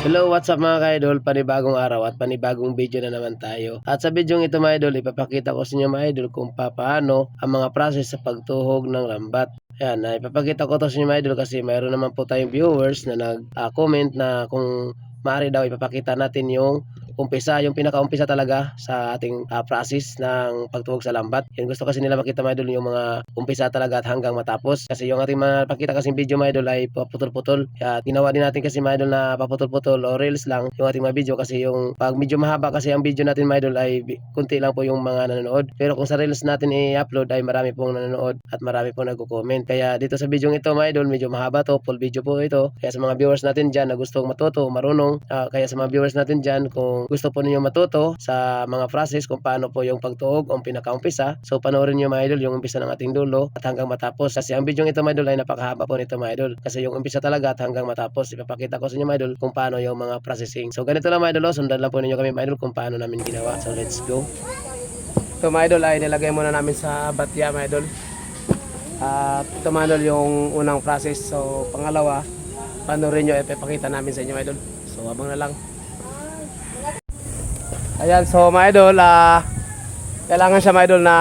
Hello, what's up mga ka-idol? Panibagong araw at panibagong video na naman tayo. At sa video ito mga idol, ipapakita ko sa inyo mga idol kung paano ang mga process sa pagtuhog ng lambat. Ayan, ipapakita ko to sa inyo mga idol kasi mayroon naman po tayong viewers na nag-comment na kung maaari daw ipapakita natin yung umpisa, yung pinaka-umpisa talaga sa ating process ng pagtuhog sa lambat. Yan gusto kasi nila makita mga idol yung mga umpisa talaga at hanggang matapos. Kasi yung ating mapakita kasing video mga idol ay paputol-putol. At ginawa din natin kasi mga idol na paputol-putol o reels lang yung ating mga video kasi yung pag medyo mahaba kasi ang video natin mga idol ay kunti lang po yung mga nanonood. Pero kung sa reels natin i-upload ay marami pong nanonood at marami pong nagko-comment. Kaya dito sa video ito mga idol medyo mahaba to, full video po ito. Kaya sa mga viewers natin dyan na gustong matuto, marunong, kaya sa mga viewers natin dyan kung gusto po ninyo matuto sa mga process kung paano po yung pagtuhog o pinaka-umpisa, so panoorin nyo mga idol yung umpisa ng ating dulo at hanggang matapos. Kasi ang video ito mga idol ay napakahaba po nito mga idol. Kasi yung umpisa talaga at hanggang matapos, ipapakita ko sa inyo mga idol kung paano yung mga processing. So ganito lang mga idol, sundan lang po ninyo kami mga idol kung paano namin ginawa. So let's go. Ito mga idol ay nilagay muna namin sa batya mga idol. At ito mga idol yung unang process. So pangalawa, panoorin nyo, ipapakita namin sa inyo mga idol. So abang na lang. Ayan, so mga idol, kailangan siya mga idol na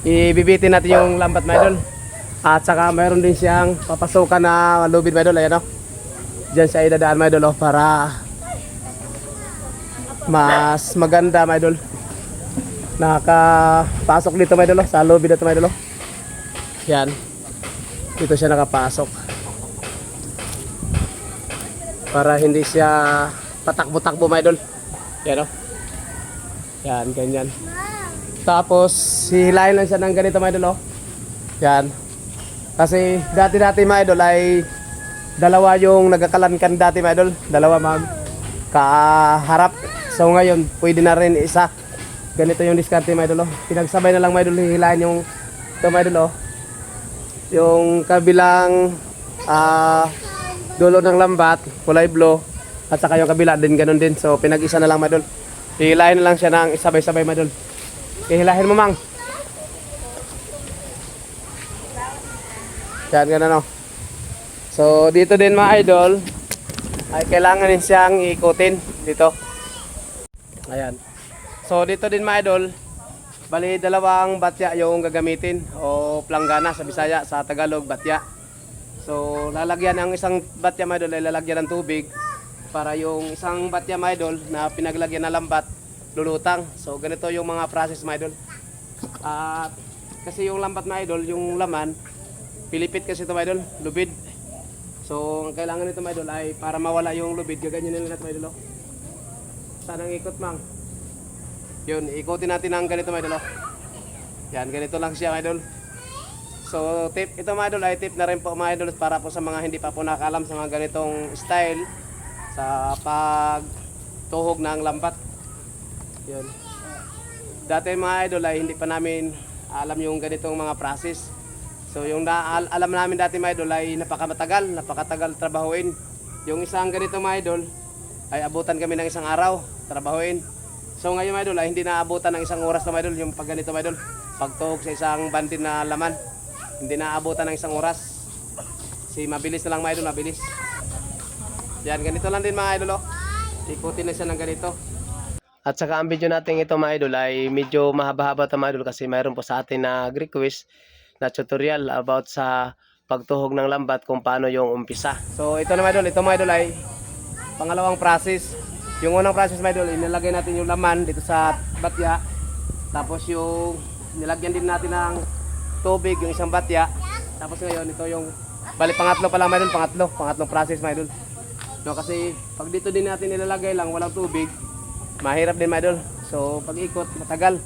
ibibitin natin yung lambat mga idol. At saka mayroon din siyang papasukan na lubid mga idol. Ayan o, dyan siya idadaan mga idol para mas maganda mga idol. Nakapasok dito mga idol sa lubid dito mga idol. Yan, dito siya nakapasok para hindi siya patakbo-takbo mga idol. Yan o. Yan, ganyan. Tapos, hihilahin lang siya ng ganito mga idol o. Yan. Kasi dati-dati mga idol ay dalawa yung nagkakalankan dati mga idol. Dalawa magkaharap. So ngayon, pwede na rin isa. Ganito yung diskarte mga idol o. Pinagsabay na lang mga idol, hihilahin yung ito mga idol o. Yung kabilang dulo ng lambat, kulay blue. At saka yung kabila din ganun din. So pinag-isa na lang mga idol. Hihilahin na lang siya ng isabay-sabay mga idol. Hihilahin mo mang. Yan ganun o. So dito din mga idol ay kailangan din siyang ikutin dito. Ayan. So dito din mga idol, bali dalawang batya yung gagamitin o planggana sa Bisaya, sa Tagalog batya. So lalagyan ang isang batya mga idol ay lalagyan ng tubig para yung isang batya mga idol na pinaglagyan ng lambat lulutang. So ganito yung mga process mga idol. At kasi yung lambat mga idol, yung laman pilipit kasi ito mga idol, lubid. So ang kailangan nito mga idol ay para mawala yung lubid, gaganyan nila mga idol. Saan ang ikot mang? Yun, ikutin natin ang ganito mga idol. Yan, ganito lang siya mga idol. So tip, ito mga idol ay tip na rin po mga idol para po sa mga hindi pa po nakakalam sa mga ganitong style sa pagtuhog ng lambat. Yun. Dati mga idol ay hindi pa namin alam yung ganitong mga process. So yung alam namin dati mga idol ay napakatagal trabahuin. Yung isang ganito mga idol ay abutan kami ng isang araw trabahuin. So ngayon mga idol ay hindi naabutan ng isang oras na mga idol yung pag ganito mga idol. Pagtuhog sa isang bandin na laman, hindi naabutan ng isang oras. Kasi mabilis na lang mga idol, mabilis. Yan, ganito lang din mga idol o. Ikutin na siya ng ganito. At saka ang video natin ito mga idol ay medyo mahaba-haba ito mga idol kasi mayroon po sa atin na request na tutorial about sa pagtuhog ng lambat kung paano yung umpisa. So ito na mga idol, ito mga idol ay pangalawang process. Yung unang process mga idol, inilagay natin yung laman dito sa batya. Tapos yung nilagyan din natin ng tubig yung isang batya. Tapos ngayon ito yung bali pangatlo pa lang mga idol, pangatlong process mga idol. No, kasi pag dito din natin nilalagay lang walang tubig, mahirap din mga idol. So pag ikot matagal.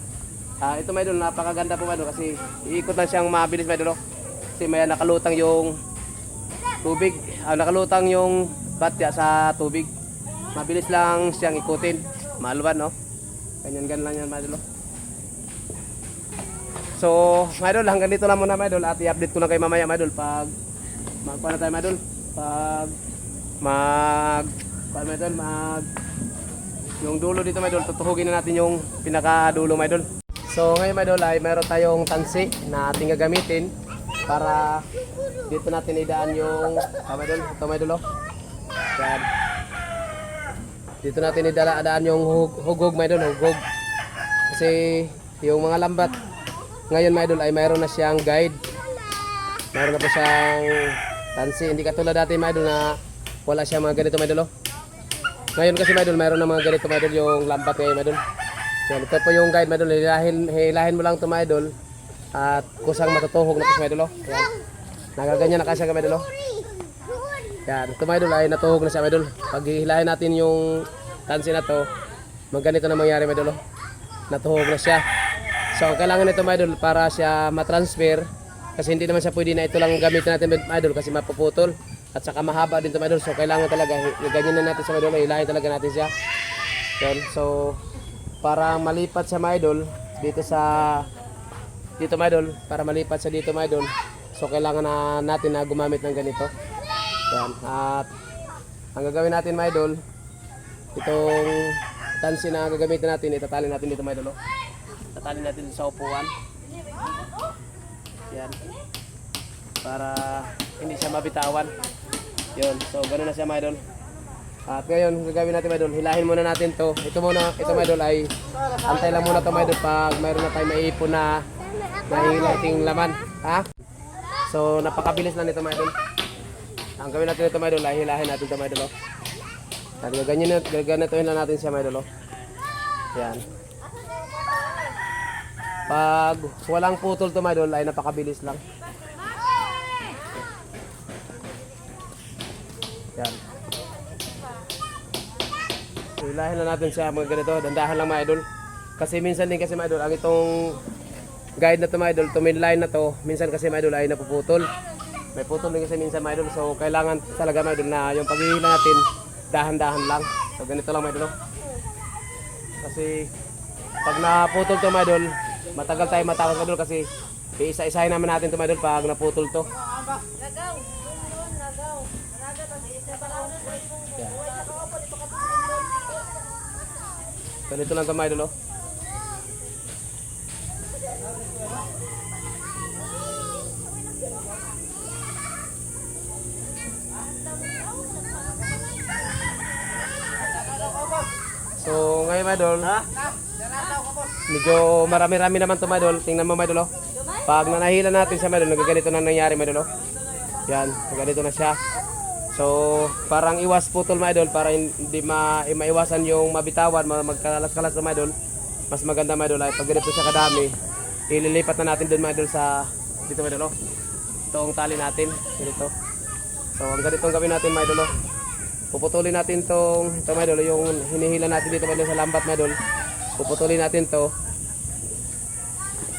Ito mga idol, napakaganda po mga idol kasi iikot lang siyang mabilis mga idol. Kasi may nakalutang yung tubig, nakalutang yung batya sa tubig. Mabilis lang siyang ikutin, maluwan no. Ganyan lang yan mga idol. So mga idol, hanggang dito lang muna mga idol at i-update ko lang kayo mamaya mga idol pag magpaano tayo mga idol. Yung dulo dito mga idol, tutuhugin na natin yung pinakadulo mga idol. So ngayon mga idol ay meron tayong tansi na ating gagamitin para dito natin idaan yung mga idol. Ito mga idol o. Yan. Dito natin idadaan yung hugog mga idol, hugog. Kasi yung mga lambat ngayon mga idol ay mayroon na siyang guide. Mayroon na po siyang tansi. Hindi katulad dati mga idol na wala siyang mga ganito mga idol. Ngayon kasi mga idol mayroon na mga ganito mga idol yung lambat ngayon mga idol. Yan, ito po yung guide mga idol. Hilahin mo lang ito mga idol. At kusang matutuhog na po mga idol. Yan. Nagaganyan na kasi mga idol. Yan, ito mga idol ay natuhog na siya mga idol. Pag hilahin natin yung tansi na to, magganito na mangyari mga idol. Natuhog na siya. So kailangan nito mga idol para siya matransfer. Kasi hindi naman siya pwede na ito lang gamitin natin mga idol kasi mapuputol. At saka mahaba din ito mga idol. So kailangan talaga, ganyan na natin siya mga idol. Hilahin talaga natin siya. Yan, so para malipat siya mga idol dito mga idol, para malipat siya dito mga idol. So kailangan na natin na gumamit ng ganito. Yan. At ang gagawin natin mga idol, itong tansi na gagamitin natin, itatali natin dito mga idol. Itatali natin sa upuan. Yan. Para hindi siya mabitawan. Yun. So ganoon na siya mga idol. At ngayon gagawin natin mga idol, hilahin muna natin to. Ito mga idol ay antay lang muna to mga idol pag mayroon na tayong maiipon na nahihilating laman. Ha? So napakabilis lang nito mga idol. Ang gawin natin ito mga idol ay hilahin natin ito mga idol. At gaganituhin lang natin siya mga idol. Yan. Pag walang putol ito mga idol ay napakabilis lang. Yan. So, hilahin lang natin siya mga ganito. Dandahan lang mga idol. Kasi minsan din kasi mga idol, ang itong guide na ito mga idol, line na to, minsan kasi mga idol ay napuputol. May putol din kasi minsan mga idol. So kailangan talaga mga idol na yung paghihila natin dahan-dahan lang. So ganito lang mga idol. Kasi pag naputol to mga idol, matagal tayo matapos mga idol kasi iisa-isahin naman natin to mga idol pag naputol to. Yeah. Ganito lang to mga idol. So ngayon mga idol, medyo marami-rami naman ito mga idol. Tingnan mo mga idol. Pag nanahila natin siya mga idol, nagaganito na nangyari mga idol. Yan, ganito na siya. So parang iwas putol mga idol para hindi maiwasan yung mabitawan, magkalas-kalas na mga idol. Mas maganda mga idol ay pag ganito siya kadami, ililipat na natin doon mga idol sa dito mga idol. Itong tali natin, ganito. So ang ganitong gawin natin mga idol. Puputulin natin ito mga idol, yung hinihila natin dito mga idol sa lambat mga idol. Puputulin natin to.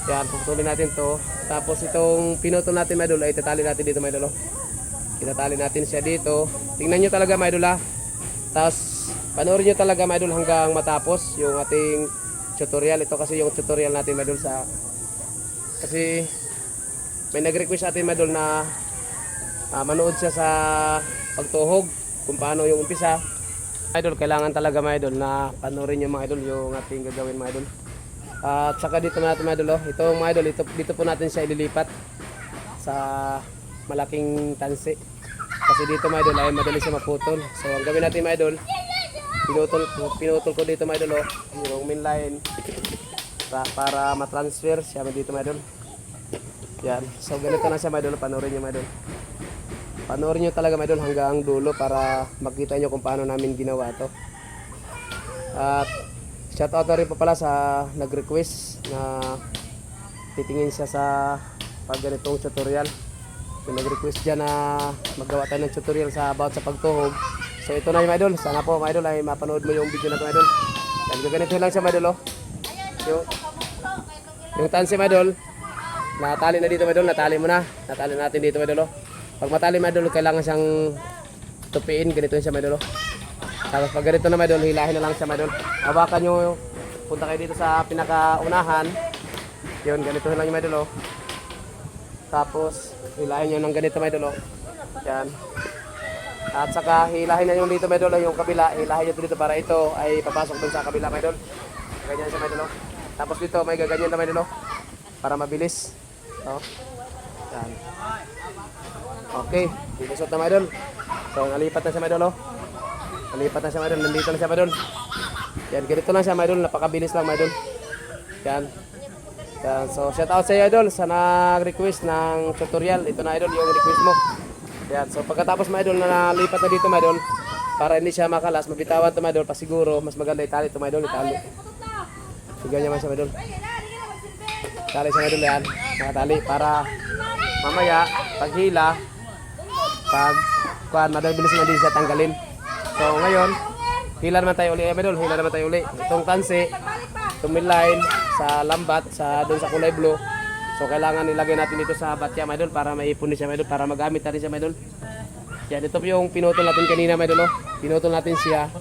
Yan, puputulin natin to. Tapos itong pinutol natin mga idol ay itatali natin dito mga idol. Itatali natin siya dito. Tingnan nyo talaga mga idol ha. Tapos panoorin nyo talaga mga idol hanggang matapos yung ating tutorial. Ito kasi yung tutorial natin mga idol kasi may nag-request sa atin mga idol na manood siya sa pagtuhog kung paano yung umpisa. Idol, kailangan talaga mga idol na panoorin yung mga idol yung ating gagawin mga idol. At saka dito natin mga idol, ito mga idol, dito po natin siya ililipat sa malaking tansi. Kasi dito mga idol ay madali siya maputol. So ang gawin natin mga idol, pinutol ko dito mga idol yung main line para matransfer siya dito mga idol. Yan. So ganito na siya mga idol, panoorin niyo mga idol. Panoorin nyo talaga mga idol hanggang dulo para makita nyo kung paano namin ginawa to. At shoutout na rin pa pala sa nag-request na titingin siya sa pag ganitong tutorial. Yung nag-request dyan na maggawa tayo ng tutorial about sa pagtuhog. So ito na yung mga idol. Sana po mga idol ay mapanood mo yung video na ito mga idol. Yan, ganito lang siya mga idol. Yung tansi mga idol, natali na dito mga idol. Natali mo na. Natali natin dito mga idol. Pag matali mga idol, kailangan siyang tupiin. Ganito siya mga idol. Tapos pag ganito na mga idol, hilahin na lang siya mga idol. Hawakan nyo, punta kayo dito sa pinakaunahan. Yun, ganito lang yung mga idol. Tapos hilahin nyo ng ganito mga idol. Yan. At saka hilahin na yung dito mga idol, yung kabila. Hilahin nyo dito para ito ay papasok dun sa kabila mga idol. Ganyan siya mga idol. Tapos dito may gaganyan na mga idol. Para mabilis. Yan. Okay, ilusot na mga idol. So nalipat na siya mga idol. Nalipat na siya mga idol. Nandito na siya mga idol. Yan, ganito lang siya mga idol. Napakabilis lang mga idol. Yan. Yan. So, shout out sa iyo idol sa nag-request ng tutorial. Ito na idol yung request mo. Yan. So, pagkatapos mga idol na nalipat na dito mga idol, para hindi siya makalas, mabitawan ito mga idol. Pasiguro, mas maganda itali ito mga idol. Itali. Sigaw niya man siya mga idol. Tali siya mga idol yan. Nakatali para mamaya, paghila, kuan, madabilis na din siya tanggalin. So, ngayon, hila naman tayo uli. Mga idol, hila naman tayo uli. Itong kansi, tumiline sa lambat, doon sa kulay blue. So kailangan nilagay natin dito sa batya mga idol para maipon din siya mga idol, para magamit natin siya mga idol. Yan, ito po yung pinutol natin kanina mga idol. Oh. Pinutol natin siya.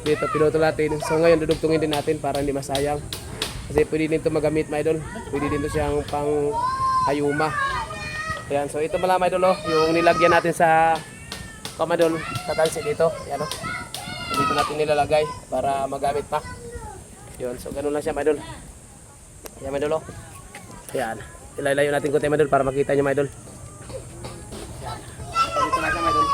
Dito, pinutol natin. So ngayon dudugtungin din natin para hindi masayang. Kasi pwede din ito magamit mga idol. Pwede din ito siyang pang hayuma. Yan, so ito pala mga idol, oh, yung nilagyan natin sa kamadol, sa tansi dito. Yan, oh. Dito natin nilalagay para magamit pa. Yun, so ganun lang siya mga idol. Yan mga idol, oh. Yan, ilalayo natin konti mga idol para makita nyo mga idol. Yan, so dito lang siya mga idol.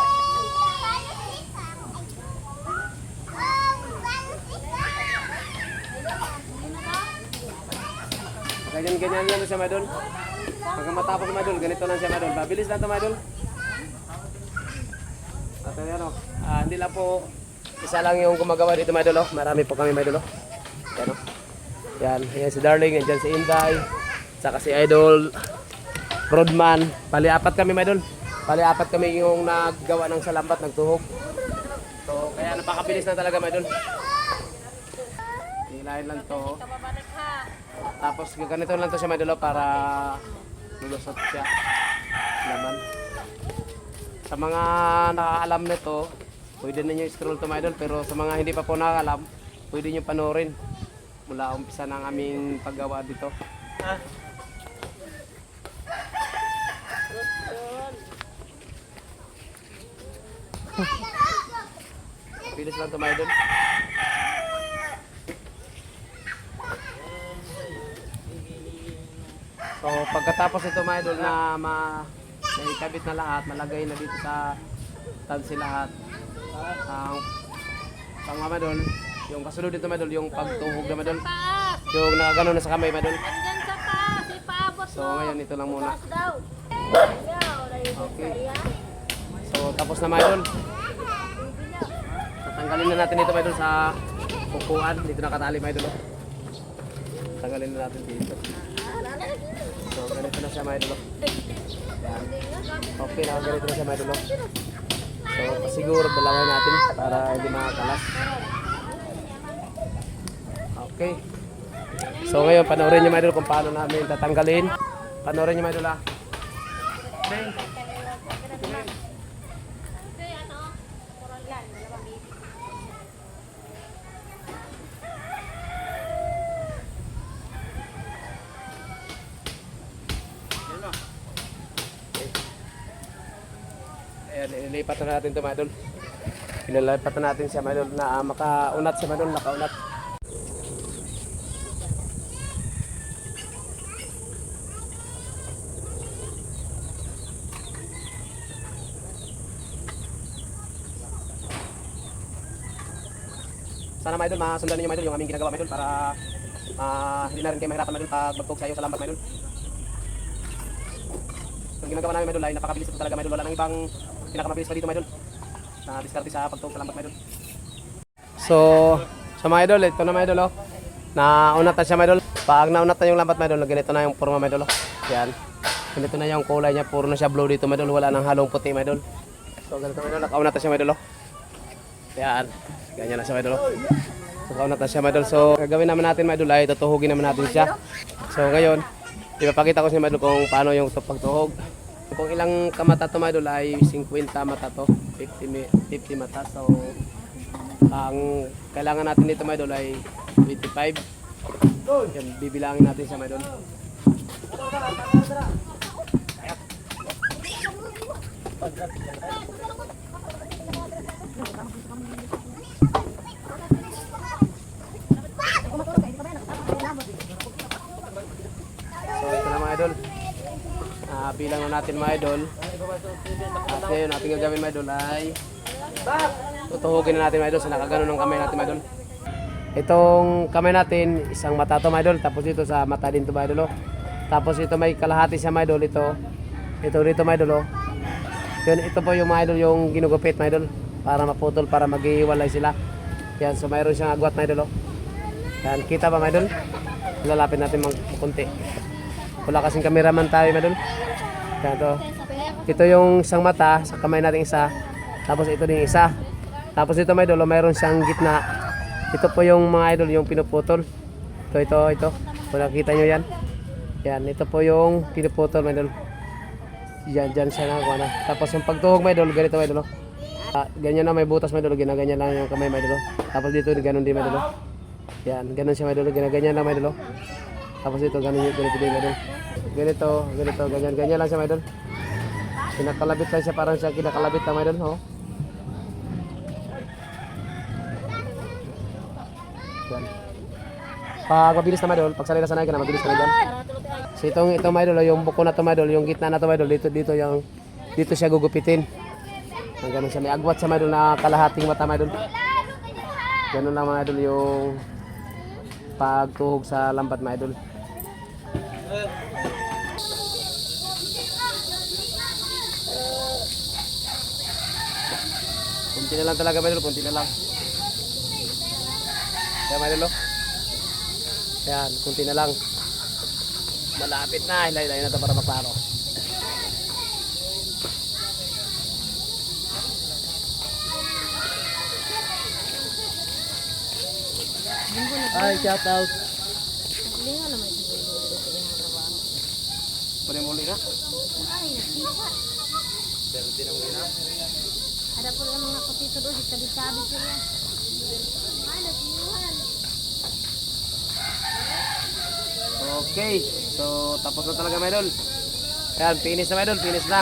Ganyan lang siya mga idol. Hanggang matapos mga idol, ganito lang siya mga idol. Mabilis lang ito mga idol. At yan, oh. Hindi lang po isa lang yung gumagawa dito mga idol, oh. Marami po kami mga idol, oh. Yan, oh. Yan si Darling, yan si Inday, saka si Idol Rodman. Pali-apat kami mga idol. Pali-apat kami yung naggawa ng salambat, nagtuhog. So kaya napakabilis na talaga mga idol. Hilahin lang to. Tapos ganito lang to siya mga idol para lulusot siya. Laman. Sa mga nakakaalam nito, pwede ninyo i-scroll to mga idol. Pero sa mga hindi pa po nakakaalam, pwede nyo panoorin mula umpisa ng aming paggawa dito. Bilis lang ito mga idol. So pagkatapos ito mga idol na naikabit na lahat, malagay na dito sa tansi lahat. Ang mga idol, yung kasunod dito mga idol, yung pagtuhog na mga idol. Yung nakagano na sa kamay mga idol. So ngayon ito lang muna. Okay. So tapos na mga idol. Tanggalin na natin ito mga idol sa pupuan. Dito nakatali mga idol. Tanggalin na natin dito. So ganito na siya mga idol. Yan. Okay, ganito na siya mga idol. So pasiguro balawin natin para hindi makakalas. Okay. So ngayon panoorin niyo mga idol kung paano namin tatanggalin. Panoorin niyo mga idol ah. Okay. Ayan, ililipat na natin ito mga idol. Ililipat na natin siya mga idol na makaunat siya mga idol, nakaunat. Sana mga idol, masundan ninyo mga idol yung aming ginagawa mga idol para hindi na rin kayo mahirapan mga idol pag magtog sa iyo sa lambat mga idol. Yung ginagawa namin mga idol ay napakabilis ito talaga mga idol. Wala nang ibang pinakamabilis pa dito mga idol na diskarte sa pagtog sa lambat mga idol. So, sa mga idol, ito na mga idol, oh. Naunat na siya mga idol. Pag naunat na yung lambat mga idol, ganito na yung forma mga idol, oh. Yan. Ganito na yung kulay niya, puro na siya blue dito mga idol. Wala nang halong puti mga idol. So, ganito mga idol, nakaunat na siya mga idol, oh. Yan. Ganyan na siya mga idol. So, nakaunat na siya mga idol. So, gagawin naman natin mga idol ay tutuhugin naman natin siya. So, ngayon, ipapakita ko sa mga idol kung paano yung pagtuhog. Kung ilang kamata to mga idol ay 50 mata to, 50 mata. So ang kailangan natin dito mga idol ay 25. Yan, bibilangin natin siya mga idol. So ito na mga idol. Bilang na natin mga idol. At ngayon ating gagawin mga idol ay tutuhugin na natin mga idol sa nakaganon ng kamay natin mga idol. Itong kamay natin, isang mata to mga idol, tapos dito sa mata din to mga idol. Oh. Tapos ito may kalahati siya mga idol, ito dito mga idol. Oh. Yun, ito po yung mga idol yung ginugupit mga idol para maputol, para maghiwalay sila. Yan, so mayroon siyang agwat mga idol. Oh. Yan, kita ba mga idol? Lalapit natin magkunti. Wala kasing cameraman tayo mga idol. Yan to. Ito yung isang mata, sa kamay natin isa. Tapos ito din isa. Tapos ito mga idol, oh, mayroon siyang gitna. Ito po yung mga idol, yung pinuputol. Ito. Kung nakita nyo yan. Yan, ito po yung pinuputol mga idol. Diyan siya na. Tapos yung pagtuhog mga idol, ganito mga idol. Ganyan na may butas mga idol, ginaganyan lang yung kamay mga idol. Tapos dito, ganun din mga idol. Yan, ganun siya mga idol, ginaganyan lang mga idol. Tapos ito, ganito din mga idol. Ganito, ganyan lang siya mga idol. Kinakalabit lang siya, parang siya kinakalabit na mga idol. Oh. Yan. Pag mabilis na mga idol, pag sanay na sanay ka na, mabilis na dyan. So ito mga idol, yung buko na ito mga idol, yung gitna na ito mga idol, dito siya gugupitin. Ang ganun siya, may agwat sa mga idol na kalahating mata mga idol. Ganun lang mga idol yung pagtuhog sa lambat mga idol. Kunti na lang talaga mga idol, kunti na lang. Kaya mga idol, yan, kunti na lang. Malapit na, hilay-hilay na ito para maklaro. Ay, shout out. Lingo naman ito yung trabaho. Pwede mo ulit na? Ay, nakita. Pero di na muli na. Ada po lang mga kutito doon, sabi sila. Ay, natinuhan. Okay, so tapos na talaga mga idol. Ayan, finish na mga idol, finish na.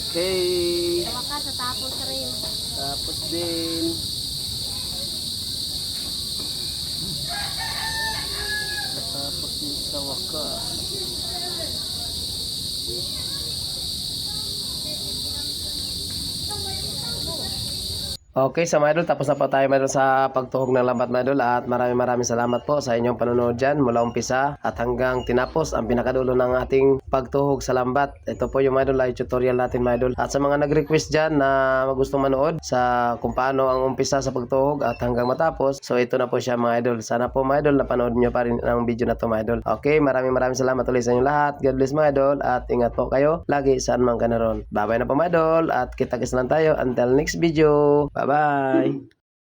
Okay. Sa wakas, natapos rin. Tapos din. Tapos din sa wakas. Okay, sa mga idol, tapos na po tayo mga idol sa pagtuhog ng lambat mga idol at maraming salamat po sa inyong panonood dyan mula umpisa at hanggang tinapos ang pinakadulo ng ating pagtuhog sa lambat. Ito po yung mga idol ay tutorial natin mga idol. At sa mga nag-request dyan na gustong manood sa kung paano ang umpisa sa pagtuhog at hanggang matapos, so ito na po siya mga idol. Sana po mga idol napanood nyo pa rin ang video na to mga idol. Okay, maraming salamat ulit sa inyong lahat. God bless mga idol at ingat po kayo lagi saan man ka naroon. Bye bye na po mga idol at kita-kits lang tayo until next video. Bye-bye!